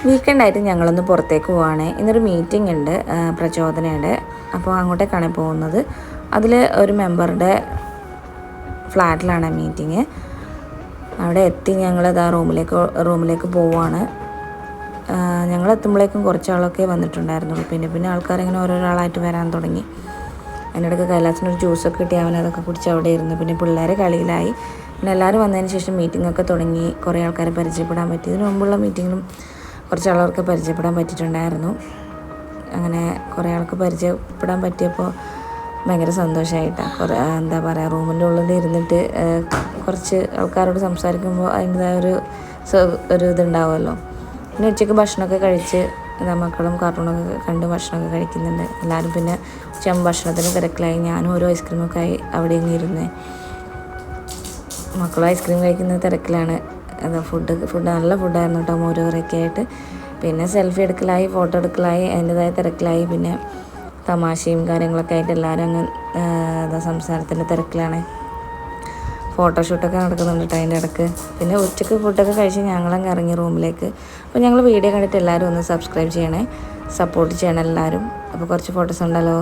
വീക്കെൻഡായിട്ട് ഞങ്ങളൊന്ന് പുറത്തേക്ക് പോവുകയാണ്. ഇന്നൊരു മീറ്റിംഗ് ഉണ്ട്, പ്രചോദനയുടെ. അപ്പോൾ അങ്ങോട്ടേക്കാണ് പോകുന്നത്. അതിൽ ഒരു മെമ്പറുടെ ഫ്ലാറ്റിലാണ് മീറ്റിങ്. അവിടെ എത്തി ഞങ്ങളിതാ റൂമിലേക്ക് പോവുകയാണ്. ഞങ്ങൾ എത്തുമ്പോഴേക്കും കുറച്ചാളൊക്കെ വന്നിട്ടുണ്ടായിരുന്നുള്ളൂ. പിന്നെ ആൾക്കാരിങ്ങനെ ഓരോരാളായിട്ട് വരാൻ തുടങ്ങി. അതിനിടയ്ക്ക് കൈലാസിനൊരു ജ്യൂസൊക്കെ കിട്ടി. അവനതൊക്കെ കുടിച്ച് അവിടെ ഇരുന്നു. പിന്നെ പിള്ളേർ കളിയിലായി. പിന്നെ എല്ലാവരും വന്നതിന് ശേഷം മീറ്റിങ്ങൊക്കെ തുടങ്ങി. കുറേ ആൾക്കാരെ പരിചയപ്പെടാൻ പറ്റി. ഇതിന് മുമ്പുള്ള മീറ്റിങ്ങിലും കുറച്ച് ആൾക്കാർക്ക് പരിചയപ്പെടാൻ പറ്റിയിട്ടുണ്ടായിരുന്നു. അങ്ങനെ കുറേ ആൾക്ക് പരിചയപ്പെടാൻ പറ്റിയപ്പോൾ ഭയങ്കര സന്തോഷമായിട്ടാണ്. എന്താ പറയുക, റൂമിൻ്റെ ഉള്ളിൽ ഇരുന്നിട്ട് കുറച്ച് ആൾക്കാരോട് സംസാരിക്കുമ്പോൾ അതിൻ്റെതായ ഒരു ഇതുണ്ടാവുമല്ലോ. പിന്നെ ഉച്ചയ്ക്ക് ഭക്ഷണമൊക്കെ കഴിച്ച് മക്കളും കാർട്ടൂണൊക്കെ കണ്ട് ഭക്ഷണമൊക്കെ കഴിക്കുന്നുണ്ട് എല്ലാവരും. പിന്നെ ഉച്ചയാകുമ്പോൾ ഭക്ഷണത്തിന് തിരക്കിലായി. ഞാനും ഓരോ ഐസ്ക്രീമൊക്കെ ആയി അവിടെ ഇങ്ങനെ ഇരുന്ന്. മക്കളും ഐസ്ക്രീം കഴിക്കുന്ന തിരക്കിലാണ്. ഫുഡ് നല്ല ഫുഡായിരുന്നു കേട്ടോ, മോരൊക്കെ ആയിട്ട്. പിന്നെ സെൽഫി എടുക്കലായി, ഫോട്ടോ എടുക്കലായി, അതിൻ്റെതായ തിരക്കിലായി. പിന്നെ തമാശയും കാര്യങ്ങളൊക്കെ ആയിട്ട് എല്ലാവരും അങ്ങ് സംസാരത്തിൻ്റെ തിരക്കിലാണ്. ഫോട്ടോഷൂട്ടൊക്കെ നടക്കുന്നുണ്ട് കേട്ടോ അതിൻ്റെ ഇടയ്ക്ക്. പിന്നെ ഉച്ചയ്ക്ക് ഫുഡൊക്കെ കഴിച്ച് ഞങ്ങളങ്ങ് ഇറങ്ങി റൂമിലേക്ക്. അപ്പോൾ ഞങ്ങൾ വീഡിയോ കണ്ടിട്ട് എല്ലാവരും ഒന്ന് സബ്സ്ക്രൈബ് ചെയ്യണേ, സപ്പോർട്ട് ചെയ്യണം എല്ലാവരും. അപ്പോൾ കുറച്ച് ഫോട്ടോസ് ഉണ്ടല്ലോ.